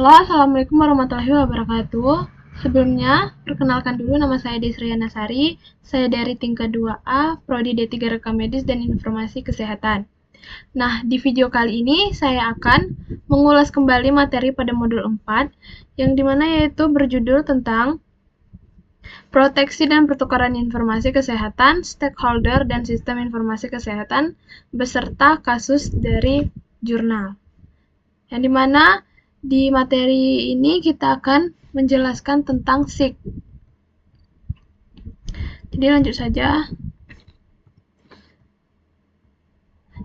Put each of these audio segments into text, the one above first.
Halo, Assalamualaikum warahmatullahi wabarakatuh. Sebelumnya, perkenalkan dulu nama saya Desriana Sari. Saya dari tingkat 2A, Prodi D3 Rekam Medis dan Informasi Kesehatan. Nah, di video kali ini saya akan mengulas kembali materi pada modul 4, yang dimana yaitu berjudul tentang proteksi dan pertukaran informasi kesehatan, stakeholder, dan sistem informasi kesehatan, beserta kasus dari jurnal. Yang dimana di materi ini kita akan menjelaskan tentang SIK. Jadi lanjut saja.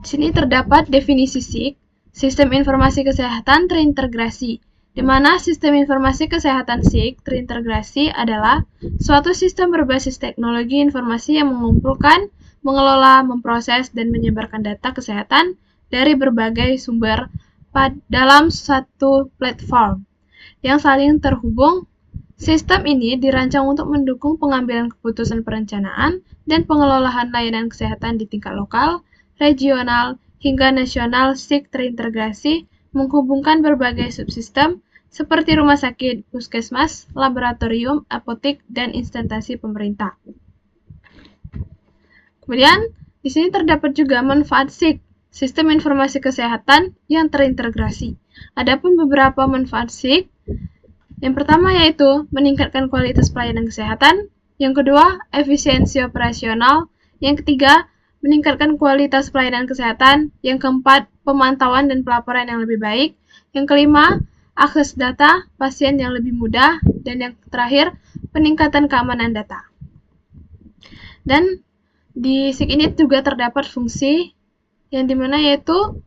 Di sini terdapat definisi SIK, Sistem Informasi Kesehatan Terintegrasi, di mana sistem informasi kesehatan SIK terintegrasi adalah suatu sistem berbasis teknologi informasi yang mengumpulkan, mengelola, memproses, dan menyebarkan data kesehatan dari berbagai sumber dalam satu platform yang saling terhubung. Sistem ini dirancang untuk mendukung pengambilan keputusan perencanaan dan pengelolaan layanan kesehatan di tingkat lokal, regional, hingga nasional. SIK terintegrasi menghubungkan berbagai subsistem seperti rumah sakit, puskesmas, laboratorium, apotek, dan instansi pemerintah. Kemudian, di sini terdapat juga manfaat SIK, Sistem Informasi Kesehatan yang terintegrasi. Adapun beberapa manfaat SIK, yang pertama yaitu meningkatkan kualitas pelayanan kesehatan, yang kedua, efisiensi operasional, yang ketiga, meningkatkan kualitas pelayanan kesehatan, yang keempat, pemantauan dan pelaporan yang lebih baik, yang kelima, akses data pasien yang lebih mudah, dan yang terakhir, peningkatan keamanan data. Dan di SIK ini juga terdapat fungsi yang dimana yaitu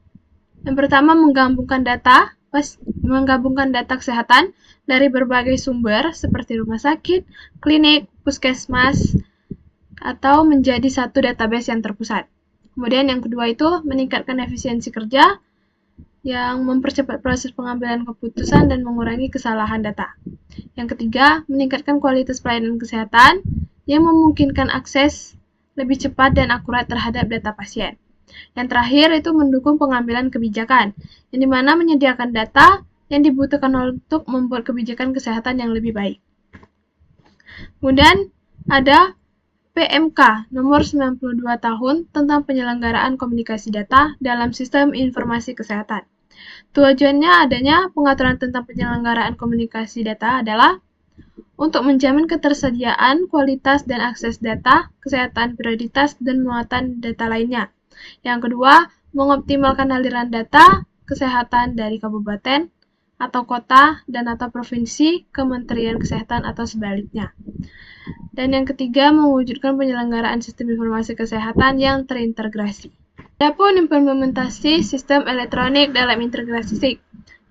yang pertama menggabungkan data kesehatan dari berbagai sumber seperti rumah sakit, klinik, puskesmas, atau menjadi satu database yang terpusat. Kemudian yang kedua itu meningkatkan efisiensi kerja yang mempercepat proses pengambilan keputusan dan mengurangi kesalahan data. Yang ketiga, meningkatkan kualitas pelayanan kesehatan yang memungkinkan akses lebih cepat dan akurat terhadap data pasien. Yang terakhir itu mendukung pengambilan kebijakan, yang dimana menyediakan data yang dibutuhkan untuk membuat kebijakan kesehatan yang lebih baik. Kemudian ada PMK nomor 92 tahun tentang penyelenggaraan komunikasi data dalam sistem informasi kesehatan. Tujuannya adanya pengaturan tentang penyelenggaraan komunikasi data adalah untuk menjamin ketersediaan, kualitas, dan akses data kesehatan prioritas dan muatan data lainnya. Yang kedua, mengoptimalkan aliran data kesehatan dari kabupaten atau kota dan atau provinsi, Kementerian Kesehatan atau sebaliknya. Dan yang ketiga, mewujudkan penyelenggaraan sistem informasi kesehatan yang terintegrasi. Adapun implementasi sistem elektronik dalam integrasi SIK,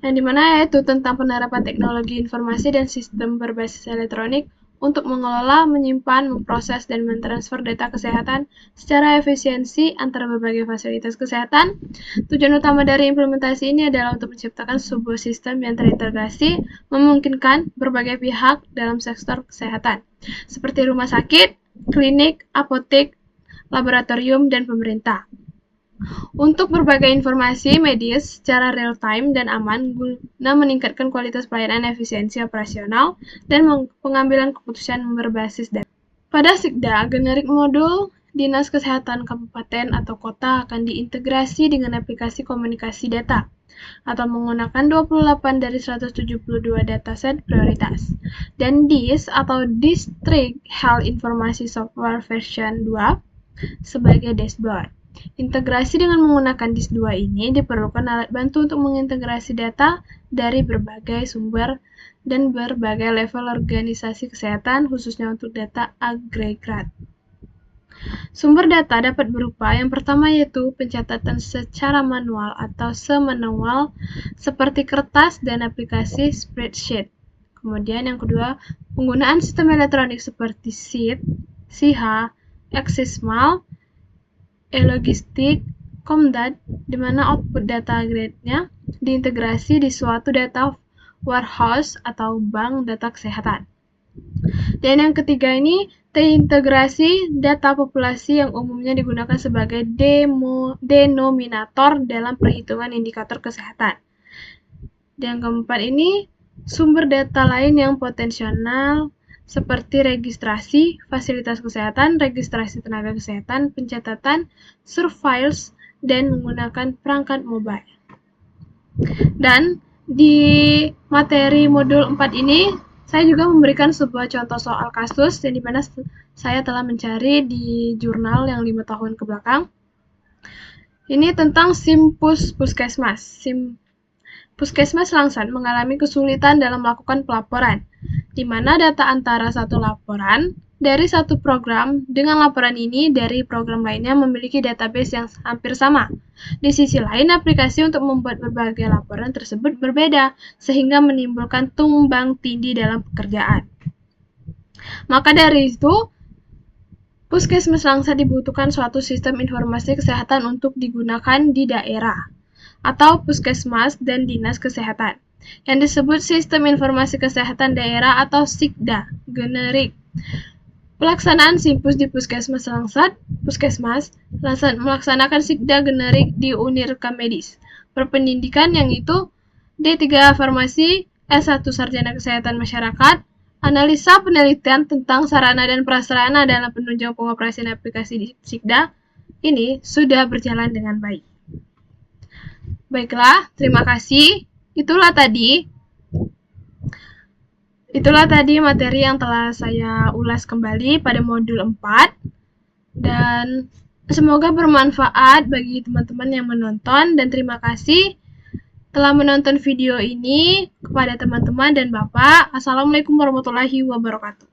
yang dimana yaitu tentang penerapan teknologi informasi dan sistem berbasis elektronik untuk mengelola, menyimpan, memproses, dan mentransfer data kesehatan secara efisiensi antara berbagai fasilitas kesehatan. Tujuan utama dari implementasi ini adalah untuk menciptakan sebuah sistem yang terintegrasi, memungkinkan berbagai pihak dalam sektor kesehatan, seperti rumah sakit, klinik, apotek, laboratorium, dan pemerintah. Untuk berbagai informasi medis secara real-time dan aman guna meningkatkan kualitas pelayanan, efisiensi operasional, dan pengambilan keputusan berbasis data. Pada Sikda, generik modul Dinas Kesehatan Kabupaten atau Kota akan diintegrasi dengan aplikasi komunikasi data atau menggunakan 28 dari 172 dataset prioritas. Dan DIS atau District Health Informasi Software version 2 sebagai dashboard. Integrasi dengan menggunakan DIS 2 ini diperlukan alat bantu untuk mengintegrasi data dari berbagai sumber dan berbagai level organisasi kesehatan, khususnya untuk data agregat. Sumber data dapat berupa yang pertama yaitu pencatatan secara manual atau semanual seperti kertas dan aplikasi spreadsheet. Kemudian yang kedua, penggunaan sistem elektronik seperti Sheet, SIHA, Exismal, e-logistik, Comdat, di mana output data grade-nya diintegrasi di suatu data warehouse atau bank data kesehatan. Dan yang ketiga ini, terintegrasi data populasi yang umumnya digunakan sebagai denominator dalam perhitungan indikator kesehatan. Dan keempat ini, sumber data lain yang potensial seperti registrasi, fasilitas kesehatan, registrasi tenaga kesehatan, pencatatan, surveillance, dan menggunakan perangkat mobile. Dan di materi modul 4 ini, saya juga memberikan sebuah contoh soal kasus yang dimana saya telah mencari di jurnal yang 5 tahun ke belakang. Ini tentang Puskesmas. Puskesmas Langsan mengalami kesulitan dalam melakukan pelaporan, di mana data antara satu laporan dari satu program dengan laporan ini dari program lainnya memiliki database yang hampir sama. Di sisi lain, aplikasi untuk membuat berbagai laporan tersebut berbeda, sehingga menimbulkan tumbang tindih dalam pekerjaan. Maka dari itu, Puskesmas Langsan dibutuhkan suatu sistem informasi kesehatan untuk digunakan di daerah, atau puskesmas dan dinas kesehatan, yang disebut Sistem Informasi Kesehatan Daerah atau SIKDA, generik. Pelaksanaan Simpus di Puskesmas Langsan melaksanakan SIKDA generik di Unirka Medis, berpendidikan yang itu D3 Farmasi, S1 Sarjana Kesehatan Masyarakat, analisa penelitian tentang sarana dan prasarana dalam penunjang pengoperasian aplikasi di SIKDA ini sudah berjalan dengan baik. Baiklah, terima kasih. Itulah tadi materi yang telah saya ulas kembali pada modul 4. Dan semoga bermanfaat bagi teman-teman yang menonton, dan terima kasih telah menonton video ini. Kepada teman-teman dan Bapak, Assalamualaikum warahmatullahi wabarakatuh.